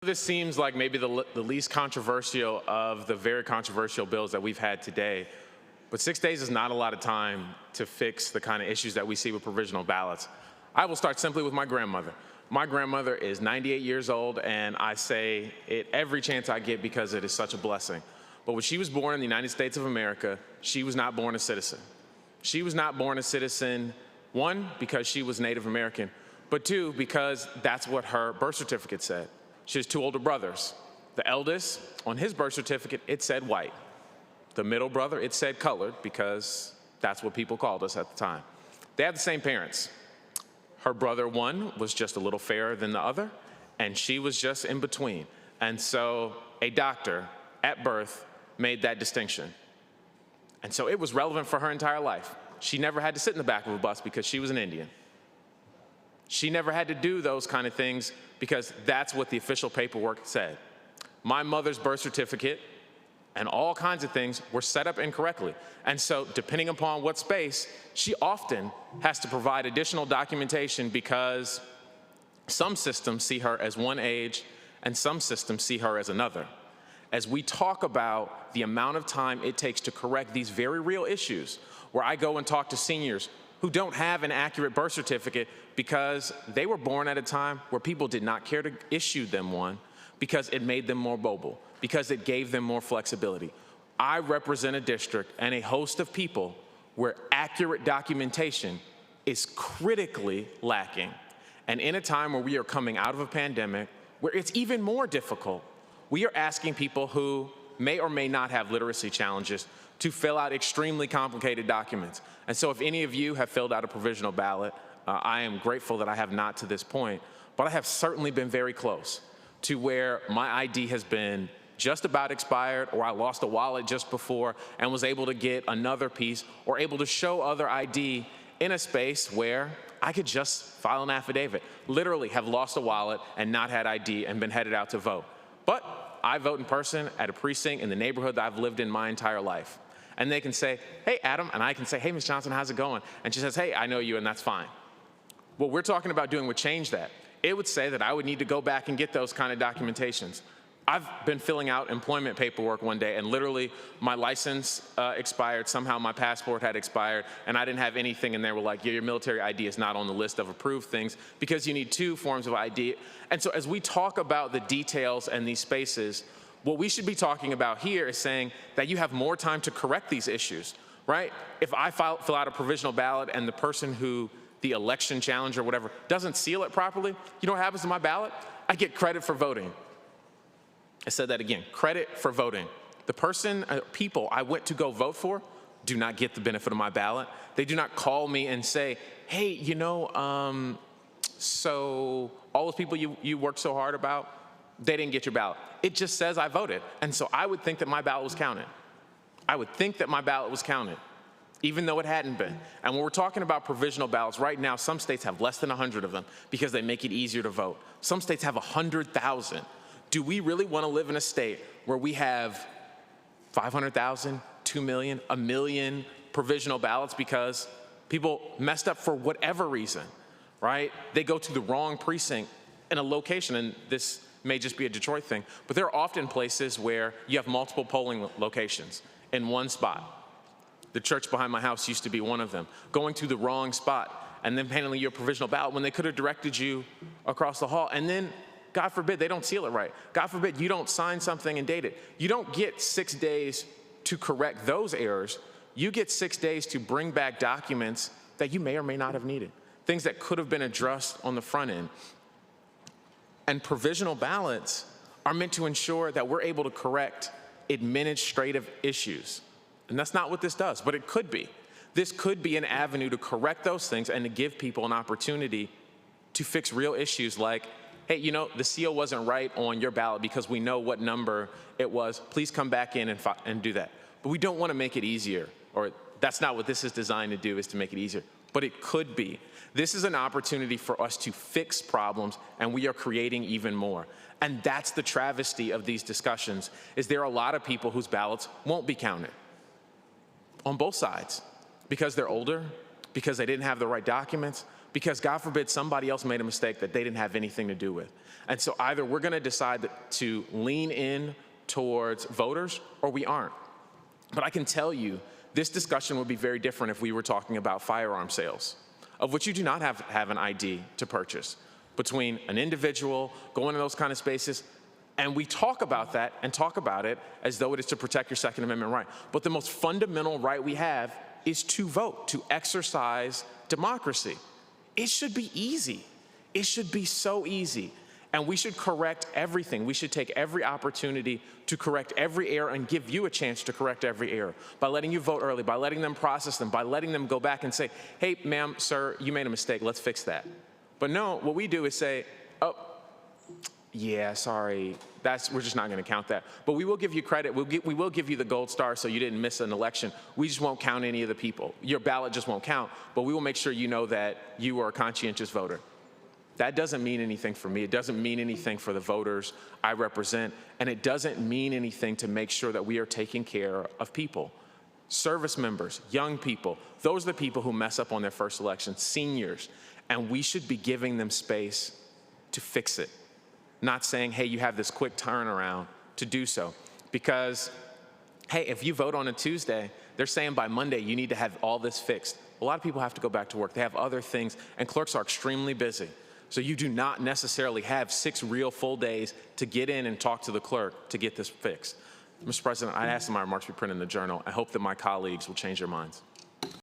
this seems like maybe the least controversial of the very controversial bills that we've had today, but 6 days is not a lot of time to fix the kind of issues that we see with provisional ballots. I will start simply with my grandmother. My grandmother is 98 years old, and I say it every chance I get because it is such a blessing. But when she was born in the United States of America, she was not born a citizen. She was not born a citizen, one, because she was Native American, but two, because that's what her birth certificate said. She has two older brothers. The eldest, on his birth certificate, it said white. The middle brother, it said colored, because that's what people called us at the time. They had the same parents. Her brother, one, was just a little fairer than the other, and she was just in between. And so a doctor at birth made that distinction. And so it was relevant for her entire life. She never had to sit in the back of a bus because she was an Indian. She never had to do those kind of things because that's what the official paperwork said. My mother's birth certificate and all kinds of things were set up incorrectly. And so depending upon what space, she often has to provide additional documentation because some systems see her as one age and some systems see her as another. As we talk about the amount of time it takes to correct these very real issues, where I go and talk to seniors who don't have an accurate birth certificate because they were born at a time where people did not care to issue them one because it made them more mobile, because it gave them more flexibility. I represent a district and a host of people where accurate documentation is critically lacking. And in a time where we are coming out of a pandemic, where it's even more difficult, we are asking people who may or may not have literacy challenges to fill out extremely complicated documents. And so if any of you have filled out a provisional ballot, I am grateful that I have not to this point, but I have certainly been very close to where my ID has been just about expired, or I lost a wallet just before and was able to get another piece, or able to show other ID in a space where I could just file an affidavit, literally have lost a wallet and not had ID and been headed out to vote. But I vote in person at a precinct in the neighborhood that I've lived in my entire life. And they can say, hey, Adam, and I can say, hey, Ms. Johnson, how's it going? And she says, hey, I know you, and that's fine. What we're talking about doing would change that. It would say that I would need to go back and get those kind of documentations. I've been filling out employment paperwork one day, and literally my license expired. Somehow my passport had expired, and I didn't have anything, and they were like, yeah, your military ID is not on the list of approved things because you need two forms of ID. And so as we talk about the details and these spaces, what we should be talking about here is saying that you have more time to correct these issues, right? If I fill out a provisional ballot and the person who, the election challenger or whatever, doesn't seal it properly, you know what happens to my ballot? I get credit for voting. I said that again, credit for voting. The people I went to go vote for do not get the benefit of my ballot. They do not call me and say, hey, you know, so all those people you worked so hard about, they didn't get your ballot. It just says I voted. And so I would think that my ballot was counted. I would think that my ballot was counted, even though it hadn't been. And when we're talking about provisional ballots, right now, some states have less than 100 of them because they make it easier to vote. Some states have 100,000. Do we really want to live in a state where we have 500,000, 2 million, 1 million provisional ballots because people messed up for whatever reason, right? They go to the wrong precinct in a location, and this may just be a Detroit thing, but there are often places where you have multiple polling locations in one spot. The church behind my house used to be one of them. Going to the wrong spot and then handing your provisional ballot when they could have directed you across the hall. And then, God forbid, they don't seal it right. God forbid you don't sign something and date it. You don't get 6 days to correct those errors. You get 6 days to bring back documents that you may or may not have needed, things that could have been addressed on the front end. And provisional ballots are meant to ensure that we're able to correct administrative issues. And that's not what this does, but it could be. This could be an avenue to correct those things and to give people an opportunity to fix real issues like, hey, you know, the seal wasn't right on your ballot because we know what number it was. Please come back in and do that. But we don't want to make it easier, or that's not what this is designed to do, is to make it easier. But it could be. This is an opportunity for us to fix problems, and we are creating even more. And that's the travesty of these discussions, is there are a lot of people whose ballots won't be counted on both sides because they're older, because they didn't have the right documents, because God forbid somebody else made a mistake that they didn't have anything to do with. And so either we're going to decide to lean in towards voters or we aren't. But I can tell you, this discussion would be very different if we were talking about firearm sales, of which you do not have an ID to purchase. Between an individual going to those kind of spaces, and we talk about that and talk about it as though it is to protect your Second Amendment right. But the most fundamental right we have is to vote, to exercise democracy. It should be easy. It should be so easy. And we should correct everything. We should take every opportunity to correct every error and give you a chance to correct every error by letting you vote early, by letting them process them, by letting them go back and say, hey, ma'am, sir, you made a mistake. Let's fix that. But no, what we do is say, oh, yeah, sorry, we're just not going to count that. But we will give you credit. We will give you the gold star so you didn't miss an election. We just won't count any of the people. Your ballot just won't count, but we will make sure you know that you are a conscientious voter. That doesn't mean anything for me. It doesn't mean anything for the voters I represent, and it doesn't mean anything to make sure that we are taking care of people. Service members, young people, those are the people who mess up on their first election, seniors, and we should be giving them space to fix it. Not saying, hey, you have this quick turnaround to do so. Because, hey, if you vote on a Tuesday, they're saying by Monday you need to have all this fixed. A lot of people have to go back to work. They have other things, and clerks are extremely busy. So you do not necessarily have 6 real full days to get in and talk to the clerk to get this fixed. Mr. President, I asked that my remarks be printed in the Journal. I hope that my colleagues will change their minds.